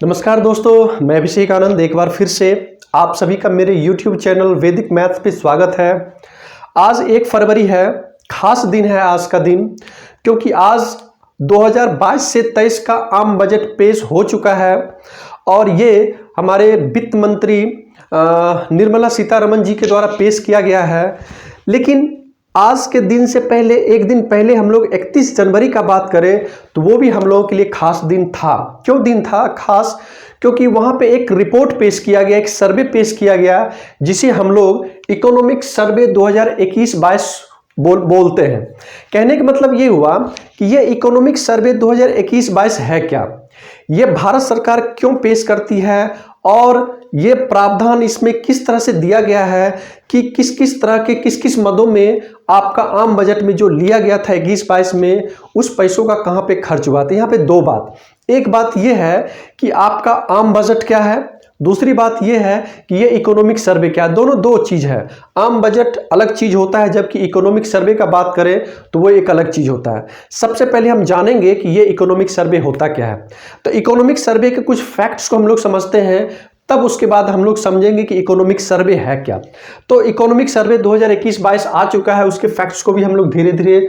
नमस्कार दोस्तों, मैं अभिषेक आनंद एक बार फिर से आप सभी का मेरे YouTube चैनल वैदिक मैथ पे स्वागत है। आज 1 फरवरी है, खास दिन है आज का दिन, क्योंकि आज 2022 से 23 का आम बजट पेश हो चुका है और ये हमारे वित्त मंत्री निर्मला सीतारमण जी के द्वारा पेश किया गया है। लेकिन आज के दिन से पहले एक दिन पहले हम लोग 31 जनवरी का बात करें तो वो भी हम लोगों के लिए खास दिन था। क्यों दिन था खास? क्योंकि वहां पे एक रिपोर्ट पेश किया गया, एक सर्वे पेश किया गया, जिसे हम लोग इकोनॉमिक सर्वे 2021-22 बोलते हैं। कहने का मतलब ये हुआ कि ये इकोनॉमिक सर्वे 2021-22 है क्या, ये भारत सरकार क्यों पेश करती है और ये प्रावधान इसमें किस तरह से दिया गया है कि किस किस तरह के किस किस मदों में आपका आम बजट में जो लिया गया था 21-22 में उस पैसों का कहां पे खर्च हुआ था। यहाँ पे दो बात, एक बात यह है कि आपका आम बजट क्या है, दूसरी बात यह है कि ये इकोनॉमिक सर्वे क्या है। दोनों दो चीज है। आम बजट अलग चीज होता है, जबकि इकोनॉमिक सर्वे का बात करें तो वो एक अलग चीज होता है। सबसे पहले हम जानेंगे कि ये इकोनॉमिक सर्वे होता क्या है। तो इकोनॉमिक सर्वे के कुछ फैक्ट्स को हम लोग समझते हैं, तब उसके बाद हम लोग समझेंगे कि इकोनॉमिक सर्वे है क्या। तो इकोनॉमिक सर्वे 2021-22 आ चुका है, उसके फैक्ट्स को भी हम लोग धीरे धीरे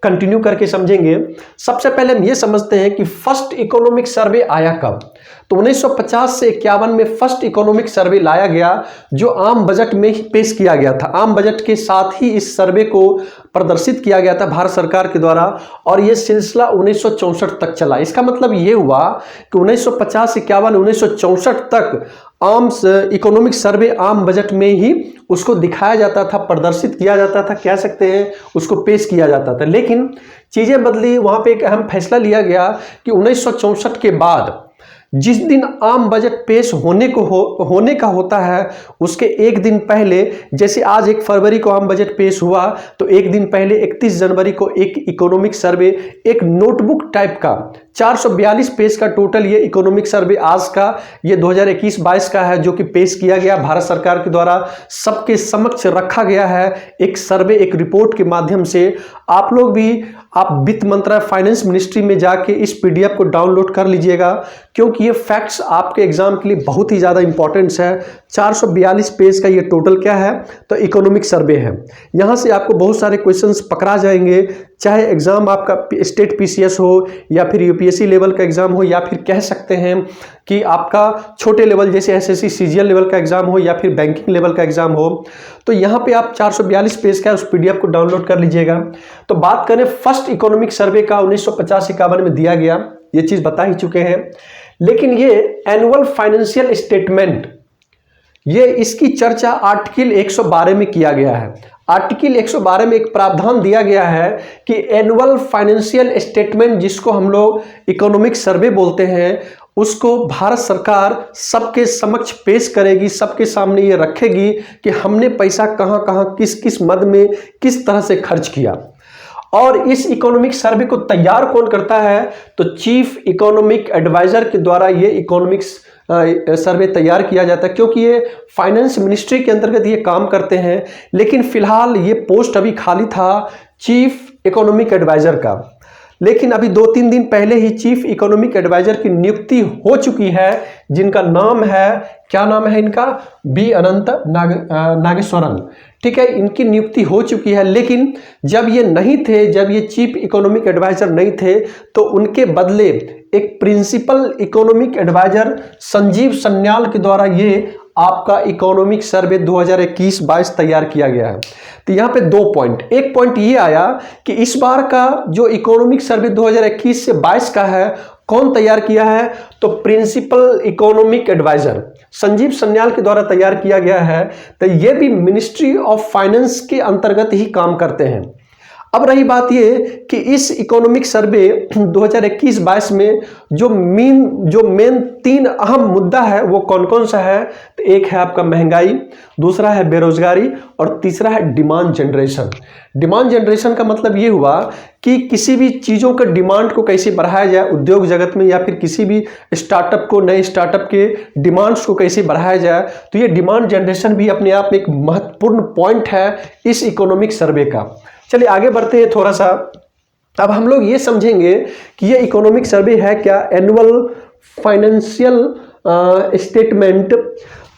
कंटिन्यू करके समझेंगे। सबसे पहले हम ये समझते हैं कि फर्स्ट इकोनॉमिक सर्वे आया कब। तो 1950 से 51 में फर्स्ट इकोनॉमिक सर्वे लाया गया, जो आम बजट में ही पेश किया गया था। आम बजट के साथ ही इस सर्वे को प्रदर्शित किया गया था भारत सरकार के द्वारा, और यह सिलसिला 1964 तक चला। इसका मतलब ये हुआ कि 1950 से 51 1964 तक आम इकोनॉमिक सर्वे आम बजट में ही उसको दिखाया जाता था, प्रदर्शित किया जाता था, कह सकते हैं उसको पेश किया जाता था। लेकिन चीजें बदली, वहां पे एक अहम फैसला लिया गया कि 1964 के बाद जिस दिन आम बजट पेश होने का होता है, उसके एक दिन पहले, जैसे आज 1 फरवरी को आम बजट पेश हुआ, तो एक दिन पहले 31 जनवरी को एक इकोनॉमिक सर्वे, एक नोटबुक टाइप का 442 पेज का टोटल ये इकोनॉमिक सर्वे आज का ये 2021-22 का है, जो कि पेश किया गया भारत सरकार के द्वारा, सबके समक्ष रखा गया है एक सर्वे, एक रिपोर्ट के माध्यम से। आप लोग भी आप वित्त मंत्रालय फाइनेंस मिनिस्ट्री में जाके इस पीडीएफ को डाउनलोड कर लीजिएगा, क्योंकि ये फैक्ट्स आपके एग्जाम के लिए बहुत ही ज़्यादा इंपॉर्टेंट्स है। 442 पेज का ये टोटल क्या है, तो इकोनॉमिक सर्वे है। यहाँ से आपको बहुत सारे क्वेश्चंस पकड़ा जाएंगे, चाहे एग्जाम आपका स्टेट पीसीएस हो या फिर यूपीएससी लेवल का एग्जाम हो, या फिर कह सकते हैं कि आपका छोटे लेवल जैसे एसएससी सीजीएल लेवल का एग्जाम हो या फिर बैंकिंग लेवल का एग्जाम हो। तो यहाँ पे आप 442 पेज का उस पीडीएफ को डाउनलोड कर लीजिएगा। तो बात करें फर्स्ट इकोनॉमिक सर्वे का 1950-51 में दिया गया, ये चीज बता ही चुके हैं। लेकिन ये एनुअल फाइनेंशियल स्टेटमेंट, ये इसकी चर्चा आर्टिकल 112 में किया गया है। आर्टिकल 112 में एक प्रावधान दिया गया है कि एनुअल फाइनेंशियल स्टेटमेंट, जिसको हम लोग इकोनॉमिक सर्वे बोलते हैं, उसको भारत सरकार सबके समक्ष पेश करेगी, सबके सामने ये रखेगी कि हमने पैसा कहां कहां किस किस मद में किस तरह से खर्च किया। और इस इकोनॉमिक सर्वे को तैयार कौन करता है, तो चीफ इकोनॉमिक एडवाइजर के द्वारा ये इकोनॉमिक्स सर्वे तैयार किया जाता है, क्योंकि ये फाइनेंस मिनिस्ट्री के अंतर्गत ये काम करते हैं। लेकिन फिलहाल ये पोस्ट अभी खाली था चीफ इकोनॉमिक एडवाइजर का। लेकिन अभी 2-3 दिन पहले ही चीफ इकोनॉमिक एडवाइजर की नियुक्ति हो चुकी है, जिनका नाम है, क्या नाम है इनका, बी अनंत नागेश्वरन। ठीक है, इनकी नियुक्ति हो चुकी है। लेकिन जब ये नहीं थे, जब ये चीफ इकोनॉमिक एडवाइजर नहीं थे, तो उनके बदले एक principal economic adviser Sanjeev Sanyal के द्वारा ये आपका इकोनॉमिक सर्वे 2021-22 तैयार किया गया है। तो यहाँ पे 2 पॉइंट, एक पॉइंट ये आया कि इस बार का जो इकोनॉमिक सर्वे 2021 से 22 का है, कौन तैयार किया है, तो principal economic adviser Sanjeev Sanyal के द्वारा तैयार किया गया है। तो ये भी मिनिस्ट्री ऑफ फाइनेंस के अंतर्गत ही काम करते हैं। अब रही बात ये कि इस इकोनॉमिक सर्वे 2021-22 में जो मेन 3 अहम मुद्दा है वो कौन कौन सा है, तो एक है आपका महंगाई, दूसरा है बेरोजगारी और तीसरा है डिमांड जनरेशन। डिमांड जनरेशन का मतलब ये हुआ कि किसी भी चीज़ों के डिमांड को कैसे बढ़ाया जाए उद्योग जगत में, या फिर किसी भी स्टार्टअप को, नए स्टार्टअप के डिमांड्स को कैसे बढ़ाया जाए। तो ये डिमांड जनरेशन भी अपने आप में एक महत्वपूर्ण पॉइंट है इस इकोनॉमिक सर्वे का। चलिए आगे बढ़ते हैं थोड़ा सा। अब हम लोग ये समझेंगे कि ये इकोनॉमिक सर्वे है क्या, एनुअल फाइनेंशियल स्टेटमेंट।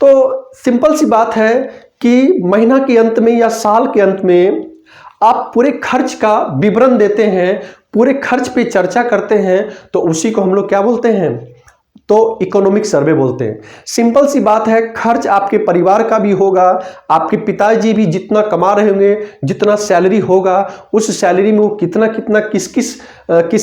तो सिंपल सी बात है कि महीना के अंत में या साल के अंत में आप पूरे खर्च का विवरण देते हैं, पूरे खर्च पे चर्चा करते हैं, तो उसी को हम लोग क्या बोलते हैं, तो इकोनॉमिक सर्वे बोलते हैं। सिंपल सी बात है, खर्च आपके परिवार का भी होगा, आपके पिताजी भी जितना कमा रहे होंगे, जितना सैलरी होगा, उस सैलरी में वो कितना कितना किस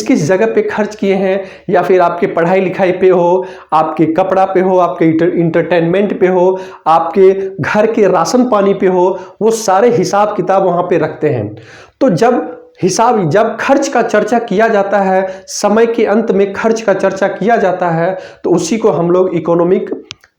किस जगह पे खर्च किए हैं, या फिर आपके पढ़ाई लिखाई पे हो, आपके कपड़ा पे हो, आपके इंटरटेनमेंट पे हो, आपके घर के राशन पानी पे हो, वो सारे हिसाब किताब वहाँ पे रखते हैं। तो जब खर्च का चर्चा किया जाता है, समय के अंत में खर्च का चर्चा किया जाता है, तो उसी को हम लोग इकोनॉमिक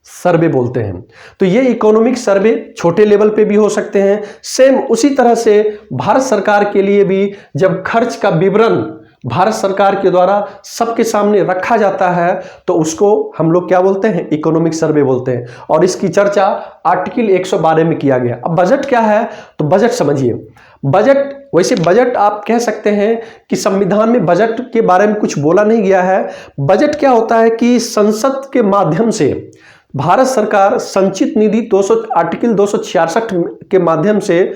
सर्वे बोलते हैं। तो ये इकोनॉमिक सर्वे छोटे लेवल पे भी हो सकते हैं। सेम उसी तरह से भारत सरकार के लिए भी जब खर्च का विवरण भारत सरकार के द्वारा सबके सामने रखा जाता है, तो उसको हम लोग क्या बोलते हैं, इकोनॉमिक सर्वे बोलते हैं। और इसकी चर्चा आर्टिकल 112 में किया गया। अब बजट क्या है, तो बजट समझिए। बजट, वैसे बजट आप कह सकते हैं कि संविधान में बजट के बारे में कुछ बोला नहीं गया है। बजट क्या होता है कि संसद के माध्यम से भारत सरकार संचित निधि आर्टिकल 266 के माध्यम से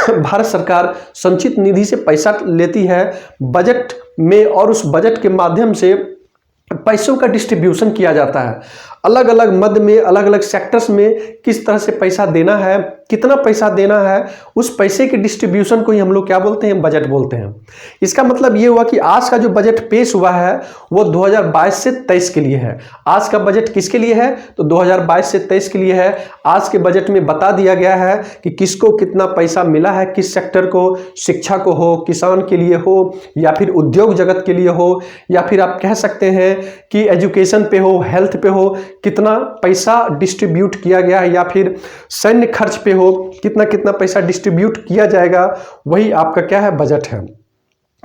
भारत सरकार संचित निधि से पैसा लेती है बजट में, और उस बजट के माध्यम से पैसों का डिस्ट्रीब्यूशन किया जाता है। अलग अलग मद में, अलग अलग सेक्टर्स में किस तरह से पैसा देना है, कितना पैसा देना है, उस पैसे के डिस्ट्रीब्यूशन को ही हम लोग क्या बोलते हैं, बजट बोलते हैं। इसका मतलब ये हुआ कि आज का जो बजट पेश हुआ है वो 2022 से 23 के लिए है। आज का बजट किसके लिए है, तो 2022 से 23 के लिए है। आज के बजट में बता दिया गया है कि किसको कितना पैसा मिला है, किस सेक्टर को, शिक्षा को हो, किसान के लिए हो, या फिर उद्योग जगत के लिए हो, या फिर आप कह सकते हैं कि एजुकेशन पे हो, हेल्थ पे हो, कितना पैसा डिस्ट्रीब्यूट किया गया है, या फिर सैन्य खर्च पे हो, कितना कितना पैसा डिस्ट्रीब्यूट किया जाएगा, वही आपका क्या है, बजट है।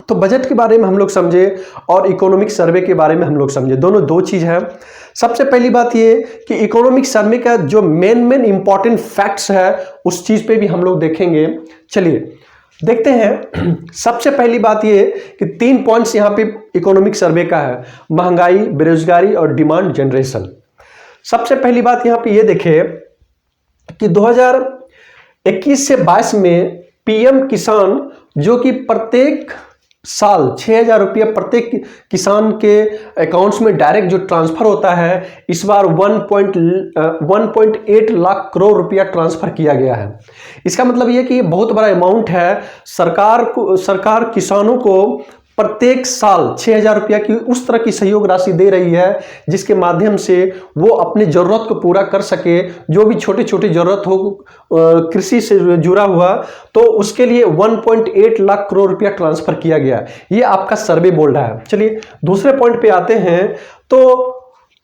तो बजट के बारे में हम लोग समझे और इकोनॉमिक सर्वे के बारे में हम लोग समझे, दोनों दो चीज है। सबसे पहली बात ये कि इकोनॉमिक सर्वे का जो मेन इंपॉर्टेंट फैक्ट्स है उस चीज पे भी हम लोग देखेंगे। चलिए देखते हैं। सबसे पहली बात ये कि 3 पॉइंट्स यहाँ पे इकोनॉमिक सर्वे का है, महंगाई, बेरोजगारी और डिमांड जनरेशन। सबसे पहली बात यहाँ पे ये देखें कि 2021 से 22 में पीएम किसान, जो कि प्रत्येक साल 6,000 रुपया प्रत्येक किसान के अकाउंट्स में डायरेक्ट जो ट्रांसफर होता है, इस बार 1.8 लाख करोड़ रुपया ट्रांसफर किया गया है। इसका मतलब ये कि ये बहुत बड़ा अमाउंट है। सरकार किसानों को प्रत्येक साल 6,000 रुपया की उस तरह की सहयोग राशि दे रही है जिसके माध्यम से वो अपने जरूरत को पूरा कर सके। जो भी छोटी छोटी जरूरत हो कृषि से जुड़ा हुआ, तो उसके लिए 1.8 लाख करोड़ रुपया ट्रांसफर किया गया। ये आपका सर्वे बोल रहा है। चलिए दूसरे पॉइंट पे आते हैं। तो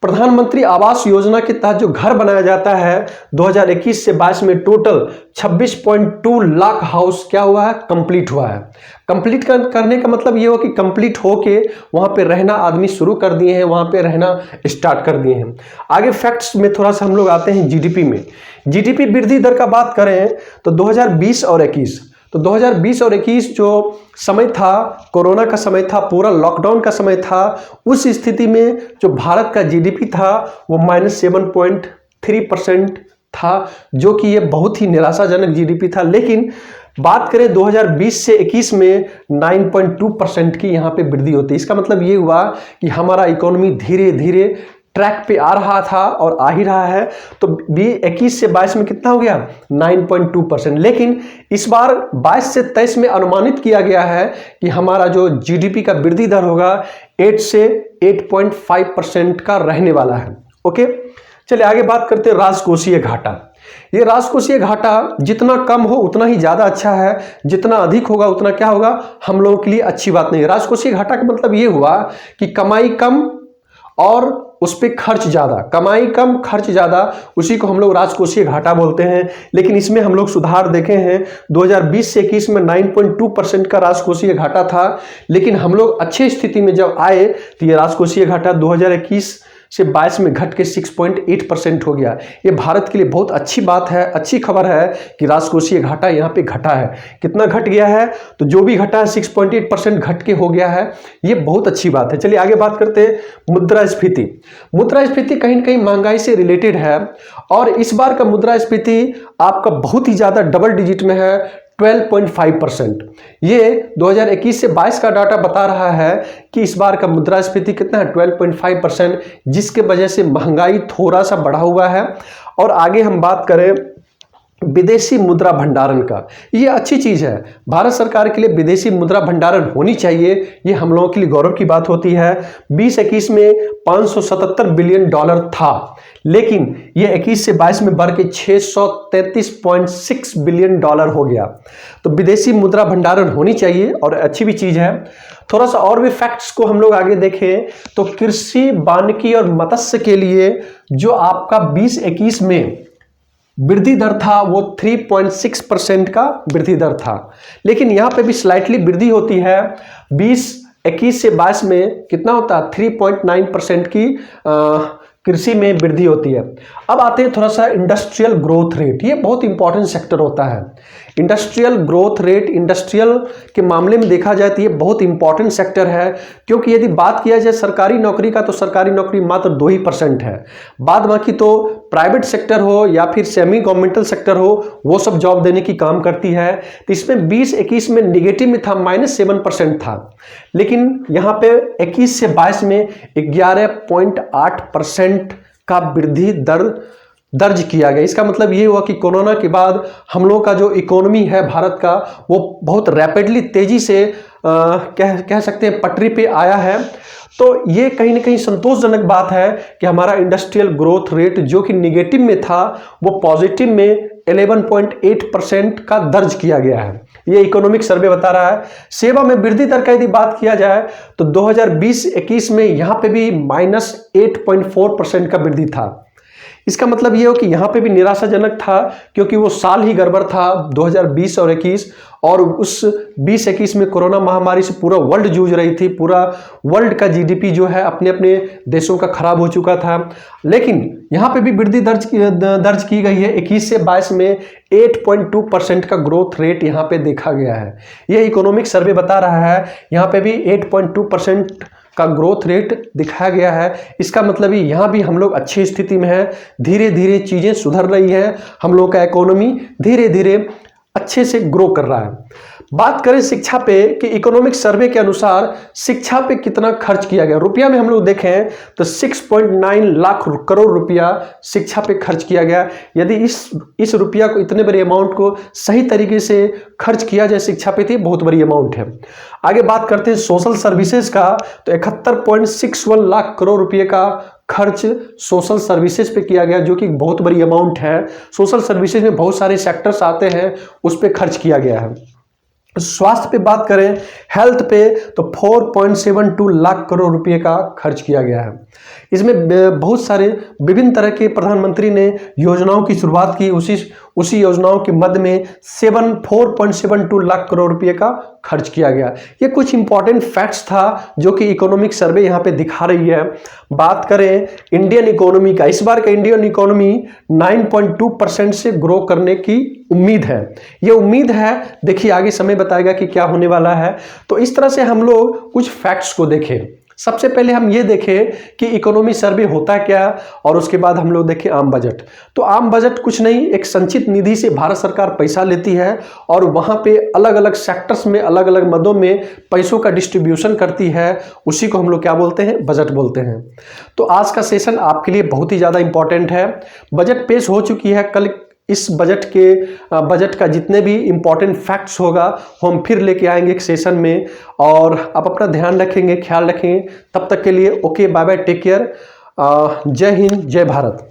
प्रधानमंत्री आवास योजना के तहत जो घर बनाया जाता है 2021 से 22 में टोटल 26.2 लाख हाउस क्या हुआ है, कंप्लीट हुआ है। कंप्लीट करने का मतलब ये हो कि कंप्लीट होके वहां पे रहना आदमी शुरू कर दिए हैं, वहां पे रहना स्टार्ट कर दिए हैं। आगे फैक्ट्स में थोड़ा सा हम लोग आते हैं जीडीपी में। जीडीपी वृद्धि दर का बात करें तो 2020 और 21, तो 2020 और 21 जो समय था, कोरोना का समय था, पूरा लॉकडाउन का समय था, उस स्थिति में जो भारत का जीडीपी था वो -7.3% था, जो कि ये बहुत ही निराशाजनक जीडीपी था। लेकिन बात करें 2020 से 21 में 9.2% की यहाँ पे वृद्धि होती है। इसका मतलब ये हुआ कि हमारा इकोनॉमी धीरे धीरे ट्रैक पे आ रहा था और आ ही रहा है। तो 21 से 22 में कितना हो गया, 9.2%। लेकिन इस बार 22 से 23 में अनुमानित किया गया है कि हमारा जो जीडीपी का वृद्धि दर होगा 8 से 8.5% का रहने वाला है। ओके, चलिए आगे बात करते हैं राजकोषीय घाटा। ये राजकोषीय घाटा जितना कम हो उतना ही ज्यादा अच्छा है, जितना अधिक होगा उतना क्या होगा, हम लोगों के लिए अच्छी बात नहीं है। राजकोषीय घाटा का मतलब ये हुआ कि कमाई कम और उस पर खर्च ज्यादा, कमाई कम खर्च ज्यादा, उसी को हम लोग राजकोषीय घाटा बोलते हैं। लेकिन इसमें हम लोग सुधार देखे हैं। 2020 से 21 में 9.2% का राजकोषीय घाटा था, लेकिन हम लोग अच्छी स्थिति में जब आए तो ये राजकोषीय घाटा 2021 से 22 में घट के 6.8% हो गया। ये भारत के लिए बहुत अच्छी बात है, अच्छी खबर है कि राजकोषीय घाटा यहाँ पे घटा है। कितना घट गया है? तो जो भी घटा है 6.8% घट के हो गया है, ये बहुत अच्छी बात है। चलिए आगे बात करते हैं मुद्रास्फीति। मुद्रास्फीति कहीं ना कहीं महंगाई से रिलेटेड है और इस बार का मुद्रास्फीति आपका बहुत ही ज्यादा डबल डिजिट में है, 12.5%। ये 2021 से 22 का डाटा बता रहा है कि इस बार का मुद्रास्फीति कितना है, 12.5%, जिसके वजह से महंगाई थोड़ा सा बढ़ा हुआ है। और आगे हम बात करें विदेशी मुद्रा भंडारण का, ये अच्छी चीज है। भारत सरकार के लिए विदेशी मुद्रा भंडारण होनी चाहिए, ये हम लोगों के लिए गौरव की बात होती है। 2021 में 577 बिलियन डॉलर था, लेकिन ये 21 से 22 में बढ़ के 633.6 बिलियन डॉलर हो गया। तो विदेशी मुद्रा भंडारण होनी चाहिए और अच्छी भी चीज है। थोड़ा सा और भी फैक्ट्स को हम लोग आगे देखें तो कृषि, वानिकी और मत्स्य के लिए जो आपका 2021 में वृद्धि दर था वो 3.6% का वृद्धि दर था, लेकिन यहां पे भी स्लाइटली वृद्धि होती है। 2021 से 22 में कितना होता है, 3.9% की कृषि में वृद्धि होती है। अब आते हैं थोड़ा सा इंडस्ट्रियल ग्रोथ रेट, ये बहुत इंपॉर्टेंट सेक्टर होता है। इंडस्ट्रियल ग्रोथ रेट, इंडस्ट्रियल के मामले में देखा जाए तो ये बहुत इंपॉर्टेंट सेक्टर है, क्योंकि यदि बात किया जाए सरकारी नौकरी का तो सरकारी नौकरी मात्र 2% है। बाद बाकी तो प्राइवेट सेक्टर हो या फिर सेमी गवर्नमेंटल सेक्टर हो, वो सब जॉब देने की काम करती है। तो इसमें 2021 में निगेटिव में था, -7% था, लेकिन यहाँ पे 21 से 22 में 11.8% का वृद्धि दर दर्ज किया गया। इसका मतलब ये हुआ कि कोरोना के बाद हम लोगों का जो इकोनॉमी है भारत का, वो बहुत रैपिडली तेजी से कह सकते हैं पटरी पे आया है। तो ये कहीं ना कहीं संतोषजनक बात है कि हमारा इंडस्ट्रियल ग्रोथ रेट जो कि निगेटिव में था वो पॉजिटिव में 11.8% का दर्ज किया गया है। ये इकोनॉमिक सर्वे बता रहा है। सेवा में वृद्धि दर का यदि बात किया जाए तो 2020-21 में यहाँ पे भी -8.4% का वृद्धि था। इसका मतलब ये हो कि यहाँ पे भी निराशाजनक था, क्योंकि वो साल ही गड़बड़ था 2020 और 21, और उस 20-21 में कोरोना महामारी से पूरा वर्ल्ड जूझ रही थी। पूरा वर्ल्ड का जीडीपी जो है अपने अपने देशों का खराब हो चुका था। लेकिन यहाँ पे भी वृद्धि दर्ज की गई है। 21 से 22 में 8.2% का ग्रोथ रेट यहाँ पे देखा गया है। यह इकोनॉमिक सर्वे बता रहा है, यहाँ पे भी 8.2% का ग्रोथ रेट दिखाया गया है। इसका मतलब ही यहाँ भी हम लोग अच्छी स्थिति में है, धीरे धीरे चीजें सुधर रही है, हम लोग का इकोनॉमी धीरे धीरे अच्छे से ग्रो कर रहा है। बात करें शिक्षा पे कि इकोनॉमिक सर्वे के अनुसार शिक्षा पे कितना खर्च किया गया, रुपया में हम लोग देखें तो 6.9 लाख करोड़ रुपया शिक्षा पे खर्च किया गया। यदि इस रुपया को, इतने बड़े अमाउंट को सही तरीके से खर्च किया जाए शिक्षा पे, तो बहुत बड़ी अमाउंट है। आगे बात करते हैं सोशल सर्विसेज का, तो 71.61 लाख करोड़ रुपये का खर्च सोशल सर्विसेज पे किया गया, जो कि बहुत बड़ी अमाउंट है। सोशल सर्विसेज में बहुत सारे सेक्टर्स आते हैं, उस पे खर्च किया गया है। स्वास्थ्य पे बात करें, हेल्थ पे, तो 4.72 लाख करोड़ रुपए का खर्च किया गया है। इसमें बहुत सारे विभिन्न तरह के प्रधानमंत्री ने योजनाओं की शुरुआत की। उसी योजनाओं के मध्य में 4.72 लाख करोड़ रुपए का खर्च किया गया। ये कुछ इंपॉर्टेंट फैक्ट्स था जो कि इकोनॉमिक सर्वे यहाँ पे दिखा रही है। बात करें इंडियन इकोनॉमी का, इस बार का इंडियन इकोनॉमी 9.2% से ग्रो करने की उम्मीद है। ये उम्मीद है, देखिए आगे समय बताएगा कि क्या होने वाला है। तो इस तरह से हम लोग कुछ फैक्ट्स को देखें। सबसे पहले हम ये देखें कि इकोनॉमी सर्वे होता क्या, और उसके बाद हम लोग देखें आम बजट। तो आम बजट कुछ नहीं, एक संचित निधि से भारत सरकार पैसा लेती है और वहां पे अलग अलग सेक्टर्स में, अलग अलग मदों में पैसों का डिस्ट्रीब्यूशन करती है। उसी को हम लोग क्या बोलते हैं, बजट बोलते हैं। तो आज का सेशन आपके लिए बहुत ही ज्यादा इंपॉर्टेंट है। बजट पेश हो चुकी है, कल इस बजट का जितने भी इंपॉर्टेंट फैक्ट्स होगा हम फिर लेके आएंगे एक सेशन में। और आप अपना ध्यान रखेंगे, ख्याल रखेंगे। तब तक के लिए okay, bye bye, take care. जय हिंद, जय भारत।